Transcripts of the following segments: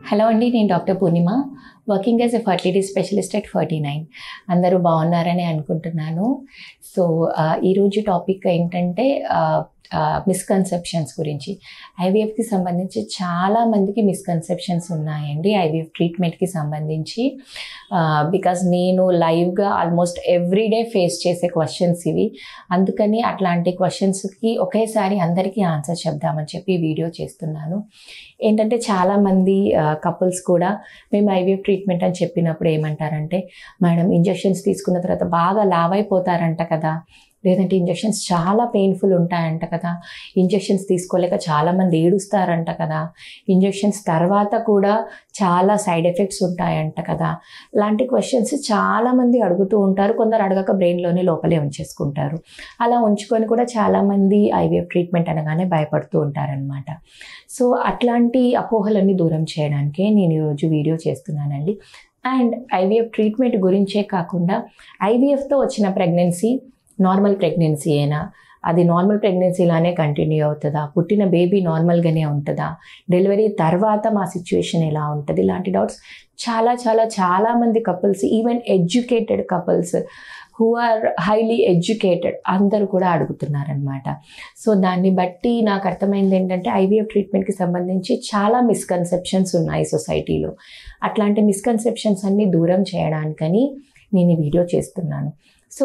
Hello అండి, నేను doctor Purnima, working as a fertility specialist at 49. అందరూ బాగున్నారని అనుకుంటున్నాను. సో ఈరోజు టాపిక్ ఏంటంటే మిస్కన్సెప్షన్స్ గురించి. ఐవీఎఫ్కి సంబంధించి చాలామందికి మిస్కన్సెప్షన్స్ ఉన్నాయండి ఐవీఎఫ్ ట్రీట్మెంట్కి సంబంధించి. బికాజ్ నేను లైవ్గా ఆల్మోస్ట్ ఎవ్రీడే ఫేస్ చేసే క్వశ్చన్స్ ఇవి. అందుకని అట్లాంటి క్వశ్చన్స్కి ఒకేసారి అందరికీ ఆన్సర్ చెప్దామని చెప్పి వీడియో చేస్తున్నాను. ఏంటంటే చాలామంది కపుల్స్ కూడా మేము ఐవీఎఫ్ ట్రీట్మెంట్ అని చెప్పినప్పుడు ఏమంటారంటే, మేడం ఇంజెక్షన్స్ తీసుకున్న తర్వాత బాగా లావ్ అయిపోతారంట కదా, లేదంటే ఇంజెక్షన్స్ చాలా పెయిన్ఫుల్ ఉంటాయంట కదా, ఇంజెక్షన్స్ తీసుకోలేక చాలామంది ఏడుస్తారంట కదా, ఇంజెక్షన్స్ తర్వాత కూడా చాలా సైడ్ ఎఫెక్ట్స్ ఉంటాయంట కదా, లాంటి క్వశ్చన్స్ చాలామంది అడుగుతూ ఉంటారు. కొందరు అడగక బ్రెయిన్లోనే లోపలే ఉంచేసుకుంటారు. అలా ఉంచుకొని కూడా చాలామంది ఐవీఎఫ్ ట్రీట్మెంట్ అనగానే భయపడుతూ ఉంటారనమాట. సో అట్లాంటి అపోహలన్నీ దూరం చేయడానికే నేను ఈరోజు వీడియో చేస్తున్నానండి. అండ్ ఐవీఎఫ్ ట్రీట్మెంట్ గురించే కాకుండా ఐవీఎఫ్తో వచ్చిన ప్రెగ్నెన్సీ నార్మల్ ప్రెగ్నెన్సీ అయినా, అది నార్మల్ ప్రెగ్నెన్సీలానే కంటిన్యూ అవుతుందా, పుట్టిన బేబీ నార్మల్గానే ఉంటుందా, డెలివరీ తర్వాత మా సిచ్యువేషన్ ఎలా ఉంటుంది, ఇలాంటి డౌట్స్ చాలామంది couples, even educated couples who are highly educated అందరూ కూడా అడుగుతున్నారనమాట. సో దాన్ని బట్టి నాకు అర్థమైంది ఏంటంటే ఐవీఎఫ్ ట్రీట్మెంట్కి సంబంధించి చాలా మిస్కన్సెప్షన్స్ ఉన్నాయి సొసైటీలో. అట్లాంటి మిస్కన్సెప్షన్స్ అన్నీ దూరం చేయడానికని నేను ఈ వీడియో చేస్తున్నాను. So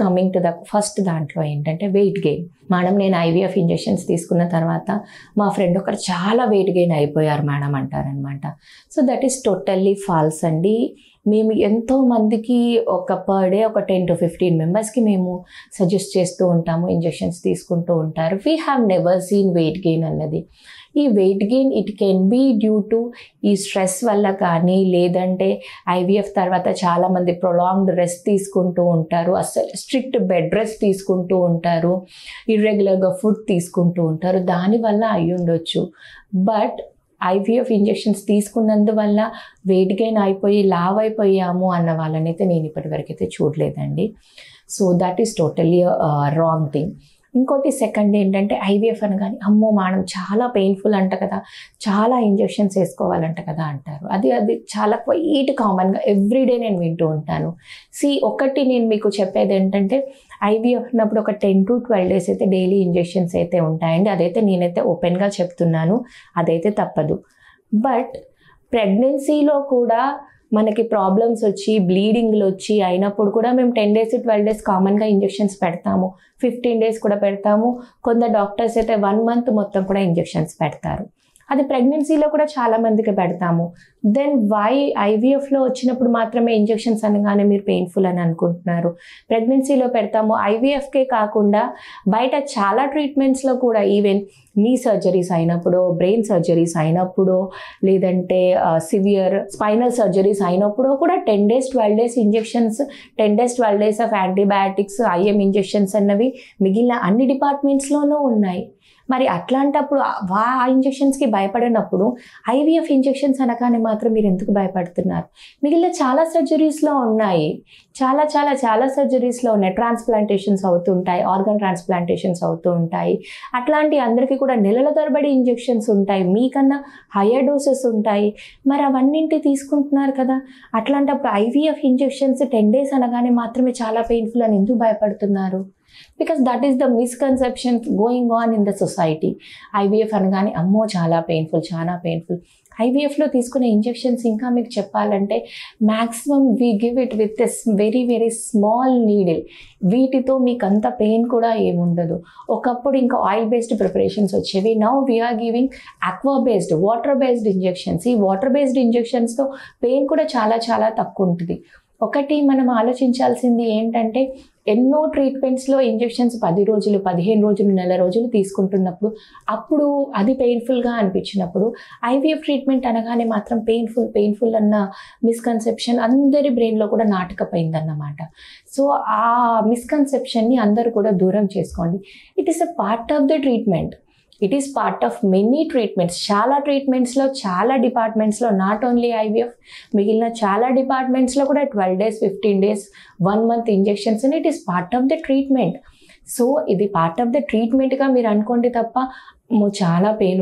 coming to the first దాంట్లో ఏంటంటే వెయిట్ గెయిన్. మేడం నేను ఐవీఎఫ్ ఇంజెక్షన్స్ తీసుకున్న తర్వాత మా ఫ్రెండ్ ఒకరు చాలా వెయిట్ గెయిన్ అయిపోయారు మేడం అంటారనమాట. So that is totally false అండి. మేము ఎంతో మందికి ఒక పర్ డే ఒక 10 to 15 మెంబర్స్కి మేము సజెస్ట్ చేస్తూ ఉంటాము, ఇంజెక్షన్స్ తీసుకుంటూ ఉంటారు. We have never seen weight gain అన్నది. ఈ weight gain it can be due to ఈ స్ట్రెస్ వల్ల కానీ, లేదంటే ఐవీఎఫ్ తర్వాత చాలామంది ప్రొలాంగ్డ్ రెస్ట్ తీసుకుంటూ ఉంటారు, అసలు స్ట్రిక్ట్ బెడ్ రెస్ట్ తీసుకుంటూ ఉంటారు, ఇర్రెగ్యులర్గా ఫుడ్ తీసుకుంటూ ఉంటారు, దానివల్ల అయి ఉండొచ్చు. బట్ ఐవీఎఫ్ ఇంజెక్షన్స్ తీసుకున్నందువల్ల వెయిట్ గెయిన్ అయిపోయి లావ్ అయిపోయాము అన్న వాళ్ళనైతే నేను ఇప్పటివరకు అయితే చూడలేదండి. So that is totally wrong thing. ఇంకోటి సెకండ్ ఏంటంటే ఐవీఎఫ్ అనగానే అమ్మో మేడం చాలా పెయిన్ఫుల్ అంట కదా, చాలా ఇంజెక్షన్స్ వేసుకోవాలంట కదా అంటారు. అది చాలా క్వైట్ కామన్గా ఎవ్రీడే నేను వింటూ ఉంటాను. ఒకటి నేను మీకు చెప్పేది ఏంటంటే ఐవీఎఫ్ ఉన్నప్పుడు ఒక 10 to 12 days అయితే డైలీ ఇంజెక్షన్స్ అయితే ఉంటాయండి. అదైతే నేనైతే ఓపెన్గా చెప్తున్నాను, అదైతే తప్పదు. బట్ ప్రెగ్నెన్సీలో కూడా మనకి ప్రాబ్లమ్స్ వచ్చి బ్లీడింగ్లు వచ్చి అయినప్పుడు కూడా మేము 10 days to 12 days కామన్గా ఇంజెక్షన్స్ పెడతాము, 15 days కూడా పెడతాము. కొందరు డాక్టర్స్ అయితే 1 month మొత్తం కూడా ఇంజెక్షన్స్ పెడతారు. అది ప్రెగ్నెన్సీలో కూడా చాలా మందికి పెడతాము. దెన్ వై ఐవీఎఫ్లో వచ్చినప్పుడు మాత్రమే ఇంజెక్షన్స్ అనగానే మీరు పెయిన్ఫుల్ అని అనుకుంటున్నారు? ప్రెగ్నెన్సీలో పెడతాము. ఐవీఎఫ్కే కాకుండా బయట చాలా ట్రీట్మెంట్స్లో కూడా, ఈవెన్ నీ సర్జరీస్ అయినప్పుడు, బ్రెయిన్ సర్జరీస్ అయినప్పుడు, లేదంటే సివియర్ స్పైనల్ సర్జరీస్ అయినప్పుడు కూడా 10 days 12 days injections, 10 days 12 days of antibiotics, IM injections అన్నవి మిగిలిన అన్ని డిపార్ట్మెంట్స్లోనూ ఉన్నాయి. మరి అట్లాంటప్పుడు ఆ ఇంజెక్షన్స్కి భయపడినప్పుడు ఐవీఎఫ్ ఇంజెక్షన్స్ అనగానే మాత్రం మీరు ఎందుకు భయపడుతున్నారు? మిగిలిన చాలా సర్జరీస్లో ఉన్నాయి, చాలా సర్జరీస్లో ఉన్నాయి. ట్రాన్స్ప్లాంటేషన్స్ అవుతుంటాయి, ఆర్గన్ ట్రాన్స్ప్లాంటేషన్స్ అవుతూ ఉంటాయి. అట్లాంటి అందరికీ కూడా నెలల తరబడి ఇంజెక్షన్స్ ఉంటాయి, మీకన్నా హయ్యర్ డోసెస్ ఉంటాయి. మరి అవన్నింటి తీసుకుంటున్నారు కదా. అట్లాంటప్పుడు ఐవీఎఫ్ ఇంజెక్షన్స్ 10 days అనగానే మాత్రమే చాలా పెయిన్ఫుల్ అని ఎందుకు భయపడుతున్నారు? Because that is the misconception going on in the society. IVF అనగానే అమ్మో చాలా పెయిన్ఫుల్. ఐవీఎఫ్లో తీసుకునే ఇంజెక్షన్స్ ఇంకా మీకు చెప్పాలంటే maximum we give it with a very small needle. వీటితో మీకు అంత పెయిన్ కూడా ఏముండదు. ఒకప్పుడు ఇంకా ఆయిల్ బేస్డ్ ప్రిపరేషన్స్ వచ్చేవి. Now we're giving aqua based, water based injections. ఈ వాటర్ బేస్డ్ ఇంజెక్షన్స్తో పెయిన్ కూడా చాలా తక్కువ ఉంటుంది. ఒకటి మనం ఆలోచించాల్సింది ఏంటంటే, ఎన్నో ట్రీట్మెంట్స్లో ఇంజెక్షన్స్ 10 రోజులు, 15 రోజులు, నెల రోజులు తీసుకుంటున్నప్పుడు అప్పుడు అది పెయిన్ఫుల్గా అనిపించినప్పుడు ఐవీఎఫ్ ట్రీట్మెంట్ అనగానే మాత్రం పెయిన్ఫుల్ అన్న మిస్కన్సెప్షన్ అందరి బ్రెయిన్లో కూడా నాటకపోయిందన్నమాట. సో ఆ మిస్కన్సెప్షన్ని అందరూ కూడా దూరం చేసుకోండి. It is a part of the treatment. It is part of many treatments. చాలా ట్రీట్మెంట్స్లో, చాలా డిపార్ట్మెంట్స్లో, నాట్ ఓన్లీ ఐవీఎఫ్, మిగిలిన చాలా డిపార్ట్మెంట్స్లో కూడా 12 days, 15 days, 1 month injections, and it is part of the treatment. So ఇది పార్ట్ ఆఫ్ ద ట్రీట్మెంట్గా మీరు అనుకోండి తప్ప చాలా పెయిన్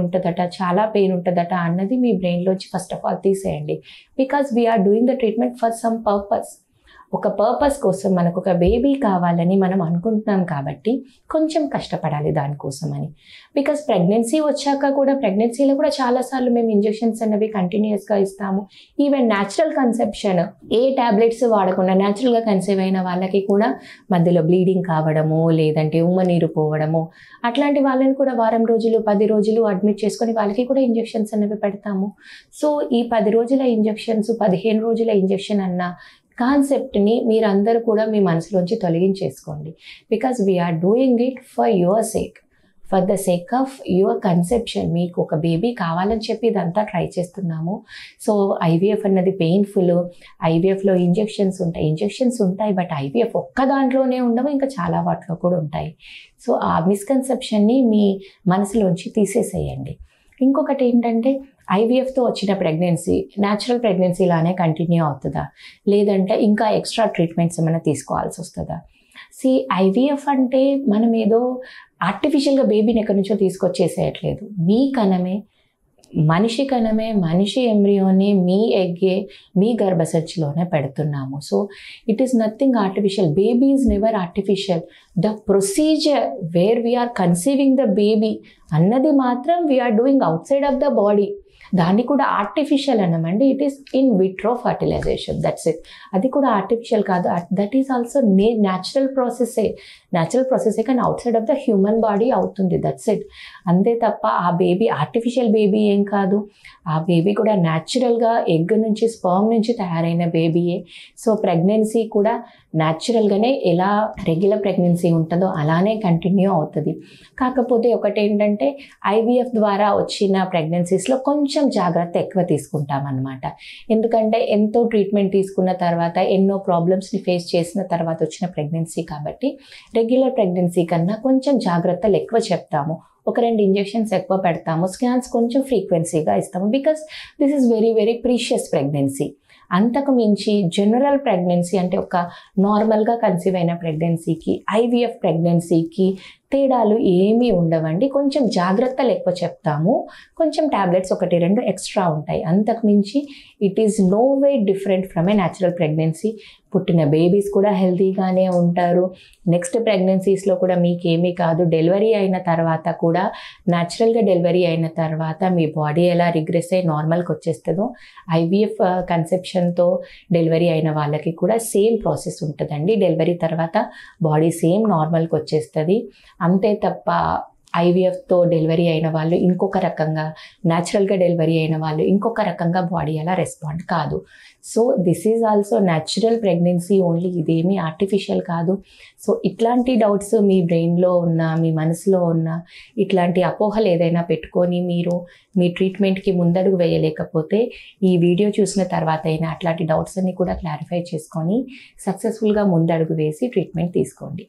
ఉంటుందట అన్నది మీ బ్రెయిన్లోంచి ఫస్ట్ ఆఫ్ ఆల్ తీసేయండి. Because we're doing the treatment for some purpose. ఒక పర్పస్ కోసం మనకు ఒక బేబీ కావాలని మనం అనుకుంటున్నాం కాబట్టి కొంచెం కష్టపడాలి దానికోసం అని. బికాస్ ప్రెగ్నెన్సీ వచ్చాక కూడా ప్రెగ్నెన్సీలో కూడా చాలాసార్లు మేము ఇంజెక్షన్స్ అనేవి కంటిన్యూస్గా ఇస్తాము. ఈవెన్ న్యాచురల్ కన్సెప్షన్ ఏ ట్యాబ్లెట్స్ వాడకుండా న్యాచురల్గా కన్సీవ్ అయిన వాళ్ళకి కూడా మధ్యలో బ్లీడింగ్ కావడము, లేదంటే ఉమ్మనీరు పోవడము, అట్లాంటి వాళ్ళని కూడా వారం రోజులు 10 రోజులు అడ్మిట్ చేసుకొని వాళ్ళకి కూడా ఇంజెక్షన్స్ అనేవి పెడతాము. సో ఈ 10 రోజుల ఇంజెక్షన్స్, 15 రోజుల ఇంజెక్షన్ అన్న కాన్సెప్ట్ని మీరందరూ కూడా మీ మనసులోంచి తొలగించేసుకోండి. Because we're doing it for your sake, for the sake of your conception. మీకు ఒక బేబీ కావాలని చెప్పి ఇదంతా ట్రై చేస్తున్నాము. సో ఐవీఎఫ్ అన్నది పెయిన్ఫుల్. ఐవీఎఫ్లో ఇంజెక్షన్స్ ఉంటాయి, బట్ ఐవీఎఫ్ ఒక్క దాంట్లోనే ఉండవు, ఇంకా చాలా వాటిలో కూడా ఉంటాయి. సో ఆ మిస్కన్సెప్షన్ని మీ మనసులోంచి తీసేసేయండి. ఇంకొకటి ఏంటంటే, ఐవీఎఫ్తో వచ్చిన ప్రెగ్నెన్సీ న్యాచురల్ ప్రెగ్నెన్సీ లానే కంటిన్యూ అవుతుందా, లేదంటే ఇంకా ఎక్స్ట్రా ట్రీట్మెంట్స్ ఏమైనా తీసుకోవాల్సి వస్తుందా? ఐవీఎఫ్ అంటే మనం ఏదో ఆర్టిఫిషియల్గా బేబీని ఎక్కడి నుంచో తీసుకొచ్చేసేయట్లేదు. మీ కణమే, మనిషి ఎంబ్రియోని మీ ఎగ్గే మీ గర్భసంచిలోనే పెడుతున్నాము. So it is nothing artificial. Baby is never artificial. The procedure where we are conceiving the baby అన్నది మాత్రం we are doing outside of the body. దాన్ని కూడా ఆర్టిఫిషియల్ అన్నమండి. It is in vitro fertilisation, that's it. అది కూడా artificial కాదు, that is also natural ప్రాసెసే కానీ outside of the human body అవుతుంది, దట్స్ ఇట్. అంతే తప్ప ఆ బేబీ ఆర్టిఫిషియల్ బేబీ ఏం కాదు. ఆ బేబీ కూడా న్యాచురల్గా ఎగ్ నుంచి, స్పర్మ్ నుంచి తయారైన బేబీయే. సో ప్రెగ్నెన్సీ కూడా న్యాచురల్గానే ఎలా రెగ్యులర్ ప్రెగ్నెన్సీ ఉంటుందో అలానే కంటిన్యూ అవుతుంది. కాకపోతే ఒకటేంటంటే, ఐవీఎఫ్ ద్వారా వచ్చిన ప్రెగ్నెన్సీస్లో కొంచెం జాగ్రత్త ఎక్కువ తీసుకుంటాం అన్నమాట. ఎందుకంటే ఎంతో ట్రీట్మెంట్ తీసుకున్న తర్వాత, ఎన్నో ప్రాబ్లమ్స్ని ఫేస్ చేసిన తర్వాత వచ్చిన ప్రెగ్నెన్సీ కాబట్టి రెగ్యులర్ ప్రెగ్నెన్సీ కన్నా కొంచెం జాగ్రత్తలు ఎక్కువ చెప్తాము. 1-2 ఇంజెక్షన్స్ ఎక్కువ పెడతాము, స్కాన్స్ కొంచెం ఫ్రీక్వెన్సీగా ఇస్తాము. Because this is very very precious pregnancy. అంతకు మించి జనరల్ ప్రెగ్నెన్సీ అంటే ఒక నార్మల్గా కన్సీవ్ అయిన ప్రెగ్నెన్సీకి, ఐవీఎఫ్ ప్రెగ్నెన్సీకి తేడాలు ఏమీ ఉండవండి. కొంచెం జాగ్రత్తలు ఎక్కువ చెప్తాము, కొంచెం ట్యాబ్లెట్స్ 1-2 ఎక్స్ట్రా ఉంటాయి. అంతకు మించి it is no way different from a natural pregnancy. పుట్టిన బేబీస్ కూడా హెల్తీగానే ఉంటారు. నెక్స్ట్ ప్రెగ్నెన్సీస్లో కూడా మీకేమీ కాదు. డెలివరీ అయిన తర్వాత కూడా, న్యాచురల్గా డెలివరీ అయిన తర్వాత మీ బాడీ ఎలా రిగ్రెస్ అయ్యి నార్మల్కి వచ్చేస్తుందో, ఐవీఎఫ్ కన్సెప్షన్తో డెలివరీ అయిన వాళ్ళకి కూడా సేమ్ ప్రాసెస్ ఉంటుందండి. డెలివరీ తర్వాత బాడీ సేమ్ నార్మల్కి వచ్చేస్తుంది. అంతే తప్ప ఐవీఎఫ్తో డెలివరీ అయిన వాళ్ళు ఇంకొక రకంగా, న్యాచురల్గా డెలివరీ అయిన వాళ్ళు ఇంకొక రకంగా బాడీ అలా రెస్పాండ్ కాదు. So this is also natural pregnancy only, ఇదేమీ ఆర్టిఫిషియల్ కాదు. సో ఇట్లాంటి డౌట్స్ మీ బ్రెయిన్లో ఉన్న, మీ మనసులో ఉన్న ఇట్లాంటి అపోహలు ఏదైనా పెట్టుకొని మీరు మీ ట్రీట్మెంట్కి ముందడుగు వేయలేకపోతే, ఈ వీడియో చూసిన తర్వాత అయినా అట్లాంటి డౌట్స్ అన్ని కూడా క్లారిఫై చేసుకొని సక్సెస్ఫుల్గా ముందడుగు వేసి ట్రీట్మెంట్ తీసుకోండి.